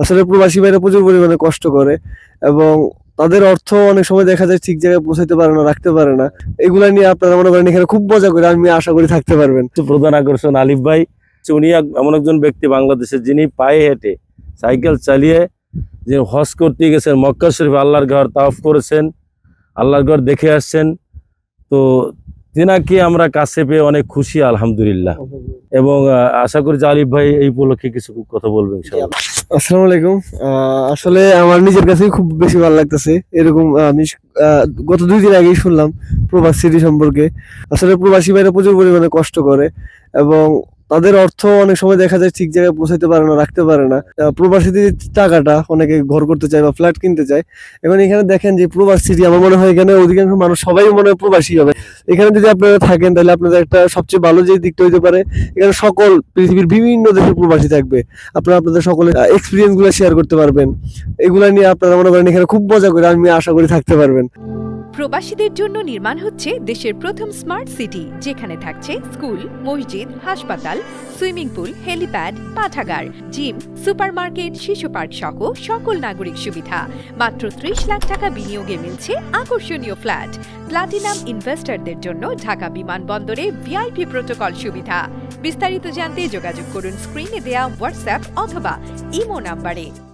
আসলে প্রবাসী ভাইরা প্রচুর পরিমাণে কষ্ট করে এবং তাদের অর্থ অনেক সময় দেখা যায় ঠিক জায়গায় পৌঁছাইতে পারে না, রাখতে পারে না। এগুলা নিয়ে আপনারা মনে করেন এখানে খুব মজা করে আমি আশা করি থাকতে পারবেন। প্রধান আকর্ষণ আলিফ ভাই, উনি এমন একজন ব্যক্তি বাংলাদেশের যিনি পায়ে হেঁটে সাইকেল চালিয়ে যে হজ করতে গেছেন, মক্কা শরীফ আল্লাহর ঘর তাওয়াফ করেছেন, আল্লাহর ঘর দেখে আসছেন। তো তিনাকে আমরা কাছে পেয়ে অনেক খুশি আলহামদুলিল্লাহ, এবং আশা করি যে আলিফ ভাই এই উপলক্ষে কিছু কথা বলবেন ইনশাআল্লাহ। আসসালামু আলাইকুম। আসলে আমার নিজের কাছেই খুব বেশি ভালো লাগতেছে। এরকম আমি গত 2 দিন আগেই শুনলাম প্রবাস সিটি সম্পর্কে। আসলে প্রবাসী ভাইরা প্রচুর পরিমাণে কষ্ট করে এবং তাদের অর্থ অনেক সময় দেখা যায় ঠিক জায়গায় পৌঁছাইতে পারে না, রাখতে পারে না। প্রবাসীদের টাকাটা অনেকে ঘর করতে চায় বা ফ্ল্যাট কিনতে চায়। এখন এখানে দেখেন যে প্রবাস সিটি, আমার মনে হয় এখানে অধিকাংশ মানুষ সবাই মনে হয় প্রবাসী হবে। এখানে যদি আপনারা থাকেন তাহলে আপনাদের একটা সবচেয়ে ভালো যে দিকটা হইতে পারে, এখানে সকল পৃথিবীর বিভিন্ন দেশের প্রবাসী থাকবে। আপনারা আপনাদের সকলের এক্সপিরিয়েন্স গুলো শেয়ার করতে পারবেন। এগুলা নিয়ে আপনারা মনে করেন এখানে খুব মজা করে আমি আশা করি থাকতে পারবেন। প্রবাসীদের জন্য নির্মাণ হচ্ছে দেশের প্রথম স্মার্ট সিটি, যেখানে থাকছে স্কুল, মসজিদ, হাসপাতাল, সুইমিং পুল, হেলিপ্যাড, পাঠাগার, জিম, সুপারমার্কেট, শিশু পার্ক সহ সকল নাগরিক সুবিধা। মাত্র 30 লাখ টাকা বিনিয়োগে মিলছে আকর্ষণীয় ফ্ল্যাট। প্লাটিনাম ইনভেস্টরদের জন্য ঢাকা বিমানবন্দরে ভিআইপি প্রোটোকল সুবিধা। বিস্তারিত জানতে যোগাযোগ করুন স্ক্রিনে দেয়া হোয়াটসঅ্যাপ অথবা ইমো নাম্বারে।